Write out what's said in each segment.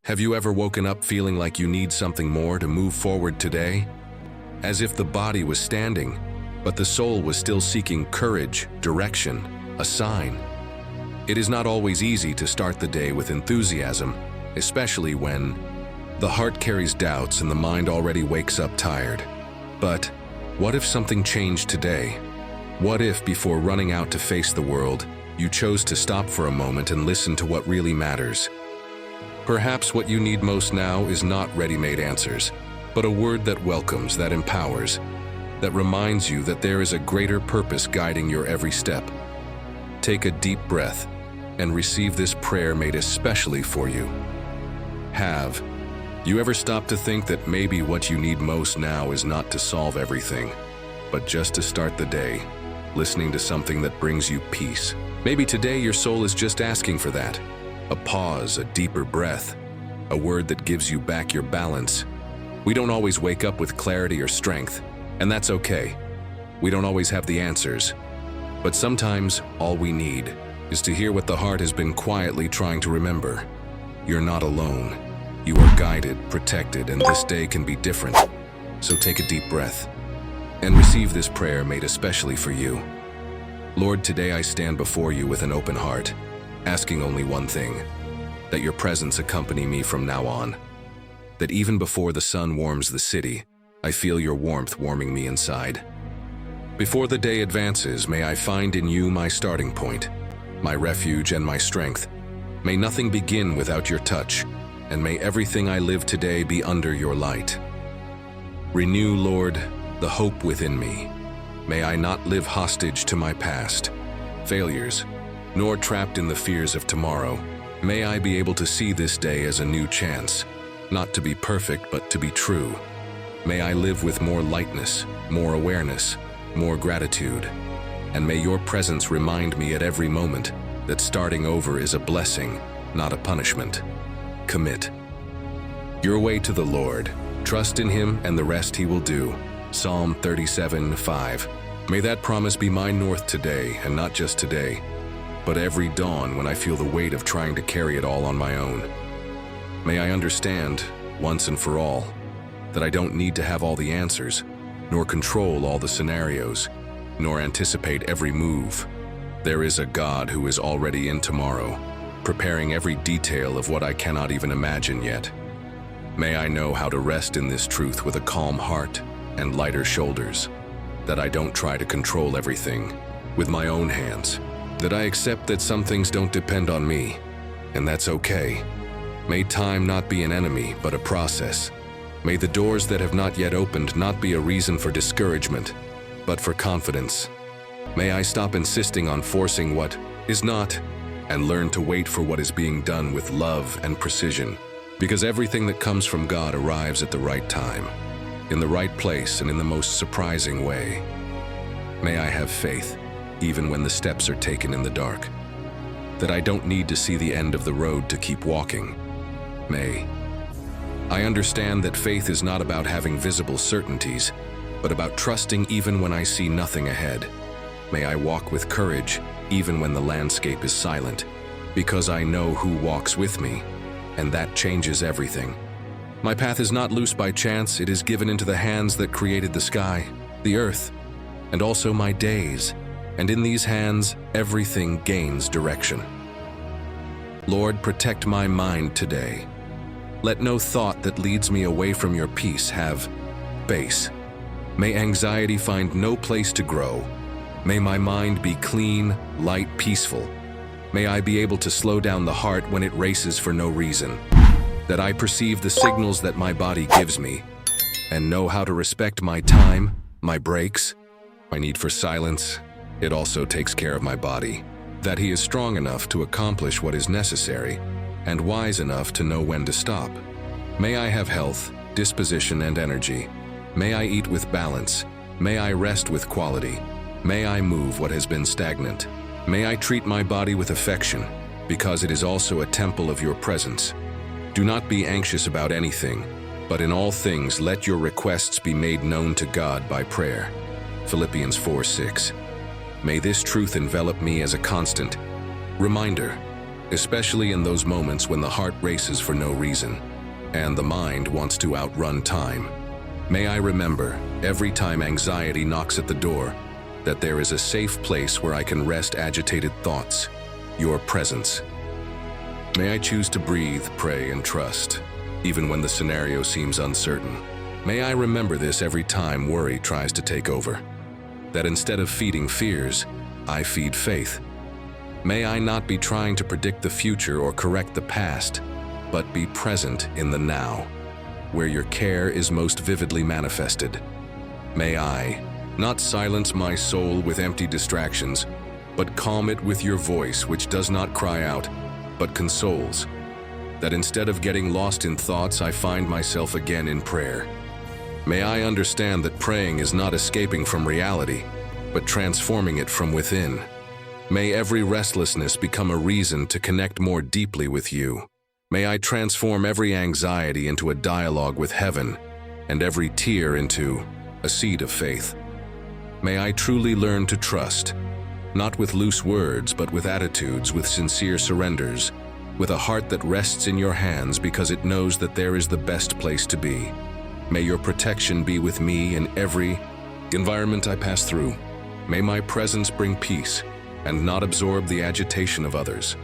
Have you ever woken up feeling like you need something more to move forward today? As if the body was standing, but the soul was still seeking courage, direction, a sign. It is not always easy to start the day with enthusiasm, especially when the heart carries doubts and the mind already wakes up tired. But what if something changed today? What if, before running out to face the world, you chose to stop for a moment and listen to what really matters? Perhaps what you need most now is not ready-made answers, but a word that welcomes, that empowers, that reminds you that there is a greater purpose guiding your every step. Take a deep breath and receive this prayer made especially for you. Have you ever stopped to think that maybe what you need most now is not to solve everything, but just to start the day, listening to something that brings you peace? Maybe today your soul is just asking for that. A pause, a deeper breath, a word that gives you back your balance. We don't always wake up with clarity or strength, and that's okay. We don't always have the answers, but sometimes all we need is to hear what the heart has been quietly trying to remember. You're not alone. You are guided, protected, and this day can be different. So take a deep breath and receive this prayer made especially for you. Lord, today I stand before you with an open heart, asking only one thing: that your presence accompany me from now on. That even before the sun warms the city, I feel your warmth warming me inside. Before the day advances, may I find in you my starting point, my refuge and my strength. May nothing begin without your touch, and may everything I live today be under your light. Renew, Lord, the hope within me. May I not live hostage to my past failures, nor trapped in the fears of tomorrow. May I be able to see this day as a new chance, not to be perfect, but to be true. May I live with more lightness, more awareness, more gratitude. And may your presence remind me at every moment that starting over is a blessing, not a punishment. Commit your way to the Lord. Trust in him, and the rest he will do. Psalm 37:5. May that promise be my north today, and not just today, but every dawn when I feel the weight of trying to carry it all on my own. May I understand, once and for all, that I don't need to have all the answers, nor control all the scenarios, nor anticipate every move. There is a God who is already in tomorrow, preparing every detail of what I cannot even imagine yet. May I know how to rest in this truth with a calm heart and lighter shoulders, that I don't try to control everything with my own hands, that I accept that some things don't depend on me, and that's okay. May time not be an enemy, but a process. May the doors that have not yet opened not be a reason for discouragement, but for confidence. May I stop insisting on forcing what is not, and learn to wait for what is being done with love and precision, because everything that comes from God arrives at the right time, in the right place, and in the most surprising way. May I have faith, even when the steps are taken in the dark, that I don't need to see the end of the road to keep walking. May I understand that faith is not about having visible certainties, but about trusting even when I see nothing ahead. May I walk with courage, even when the landscape is silent, because I know who walks with me, and that changes everything. My path is not loose by chance, it is given into the hands that created the sky, the earth, and also my days, and in these hands, everything gains direction. Lord, protect my mind today. Let no thought that leads me away from your peace have base. May anxiety find no place to grow. May my mind be clean, light, peaceful. May I be able to slow down the heart when it races for no reason. That I perceive the signals that my body gives me, and know how to respect my time, my breaks, my need for silence. It also takes care of my body. That he is strong enough to accomplish what is necessary, and wise enough to know when to stop. May I have health, disposition, and energy. May I eat with balance. May I rest with quality. May I move what has been stagnant. May I treat my body with affection, because it is also a temple of your presence. Do not be anxious about anything, but in all things let your requests be made known to God by prayer. Philippians 4:6. May this truth envelop me as a constant reminder especially in those moments when the heart races for no reason and the mind wants to outrun time. May I remember, every time anxiety knocks at the door, that there is a safe place where I can rest agitated thoughts, your presence. May I choose to breathe, pray, and trust, even when the scenario seems uncertain. May I remember this every time worry tries to take over, that instead of feeding fears, I feed faith. May I not be trying to predict the future or correct the past, but be present in the now, where your care is most vividly manifested. May I not silence my soul with empty distractions, but calm it with your voice which does not cry out, but consoles. That instead of getting lost in thoughts, I find myself again in prayer. May I understand that praying is not escaping from reality, but transforming it from within. May every restlessness become a reason to connect more deeply with you. May I transform every anxiety into a dialogue with heaven, and every tear into a seed of faith. May I truly learn to trust, not with loose words, but with attitudes, with sincere surrenders, with a heart that rests in your hands because it knows that there is the best place to be. May your protection be with me in every environment I pass through. May my presence bring peace and not absorb the agitation of others.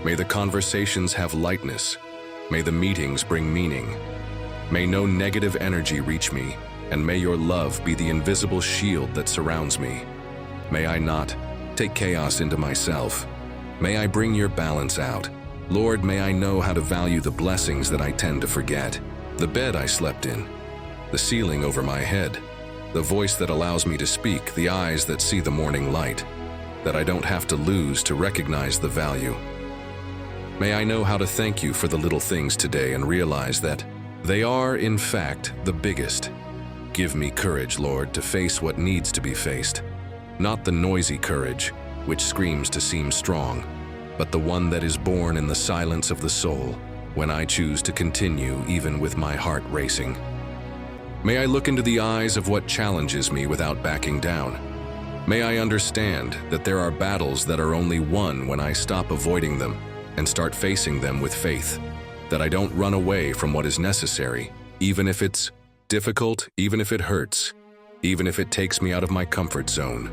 May the conversations have lightness. May the meetings bring meaning. May no negative energy reach me, and may your love be the invisible shield that surrounds me. May I not take chaos into myself. May I bring your balance out. Lord, may I know how to value the blessings that I tend to forget. The bed I slept in, the ceiling over my head, the voice that allows me to speak, the eyes that see the morning light, that I don't have to lose to recognize the value. May I know how to thank you for the little things today and realize that they are, in fact, the biggest. Give me courage, Lord, to face what needs to be faced. Not the noisy courage, which screams to seem strong, but the one that is born in the silence of the soul, when I choose to continue even with my heart racing. May I look into the eyes of what challenges me without backing down. May I understand that there are battles that are only won when I stop avoiding them and start facing them with faith. That I don't run away from what is necessary, even if it's difficult, even if it hurts, even if it takes me out of my comfort zone.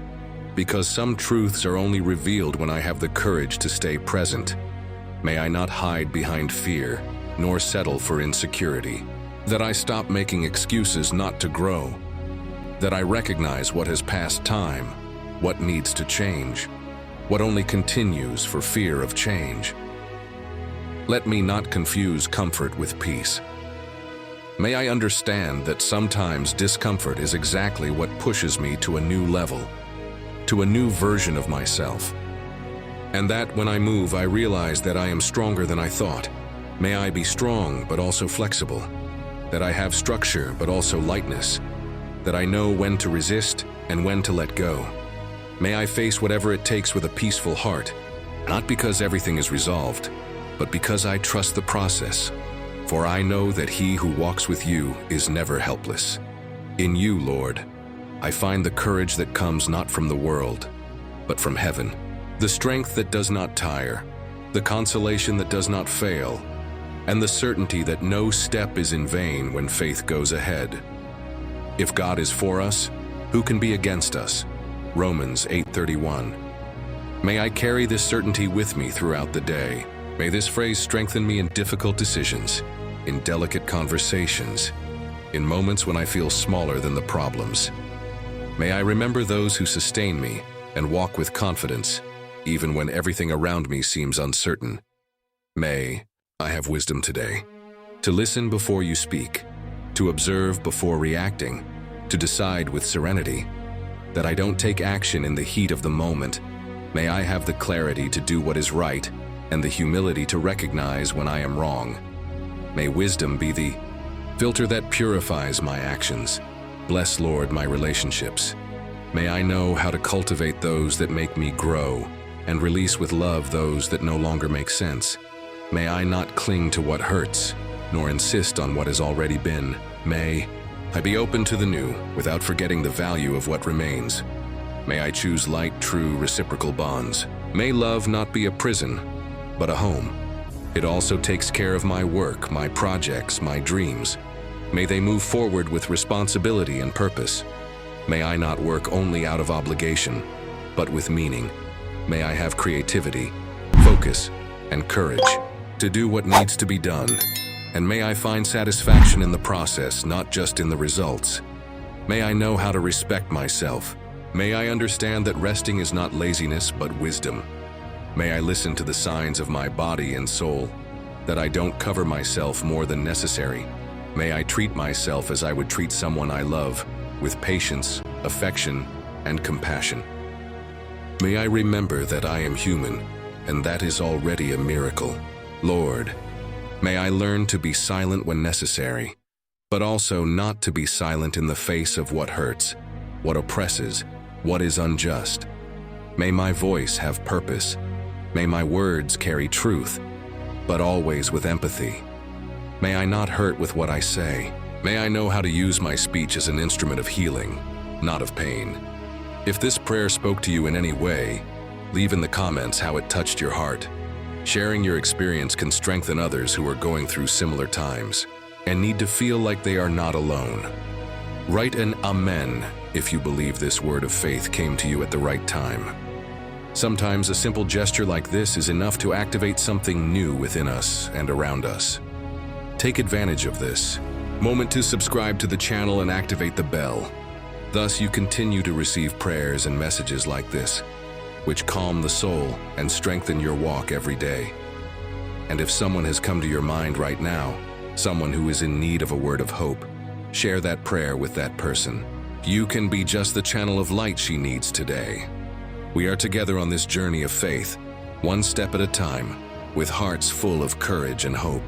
Because some truths are only revealed when I have the courage to stay present. May I not hide behind fear, nor settle for insecurity. That I stop making excuses not to grow. That I recognize what has passed time, what needs to change, what only continues for fear of change. Let me not confuse comfort with peace. May I understand that sometimes discomfort is exactly what pushes me to a new level, to a new version of myself. And that when I move, I realize that I am stronger than I thought. May I be strong, but also flexible. That I have structure, but also lightness. That I know when to resist and when to let go. May I face whatever it takes with a peaceful heart, not because everything is resolved, but because I trust the process. For I know that he who walks with you is never helpless. In you, Lord, I find the courage that comes not from the world, but from heaven. The strength that does not tire, the consolation that does not fail, and the certainty that no step is in vain when faith goes ahead. If God is for us, who can be against us? Romans 8:31. May I carry this certainty with me throughout the day. May this phrase strengthen me in difficult decisions, in delicate conversations, in moments when I feel smaller than the problems. May I remember those who sustain me and walk with confidence, even when everything around me seems uncertain. May I have wisdom today, to listen before you speak, to observe before reacting, to decide with serenity, that I don't take action in the heat of the moment. May I have the clarity to do what is right and the humility to recognize when I am wrong. May wisdom be the filter that purifies my actions. Bless, Lord, my relationships. May I know how to cultivate those that make me grow and release with love those that no longer make sense. May I not cling to what hurts, nor insist on what has already been. May I be open to the new without forgetting the value of what remains. May I choose light, true, reciprocal bonds. May love not be a prison, but a home. It also takes care of my work, my projects, my dreams. May they move forward with responsibility and purpose. May I not work only out of obligation, but with meaning. May I have creativity, focus, and courage to do what needs to be done. And may I find satisfaction in the process, not just in the results. May I know how to respect myself. May I understand that resting is not laziness, but wisdom. May I listen to the signs of my body and soul, that I don't cover myself more than necessary. May I treat myself as I would treat someone I love, with patience, affection, and compassion. May I remember that I am human, and that is already a miracle. Lord, may I learn to be silent when necessary, but also not to be silent in the face of what hurts, what oppresses, what is unjust. May my voice have purpose. May my words carry truth, but always with empathy. May I not hurt with what I say. May I know how to use my speech as an instrument of healing, not of pain. If this prayer spoke to you in any way, leave in the comments how it touched your heart. Sharing your experience can strengthen others who are going through similar times and need to feel like they are not alone. Write an Amen if you believe this word of faith came to you at the right time. Sometimes a simple gesture like this is enough to activate something new within us and around us. Take advantage of this moment to subscribe to the channel and activate the bell. Thus you continue to receive prayers and messages like this, which calm the soul and strengthen your walk every day. And if someone has come to your mind right now, someone who is in need of a word of hope, share that prayer with that person. You can be just the channel of light she needs today. We are together on this journey of faith, one step at a time, with hearts full of courage and hope.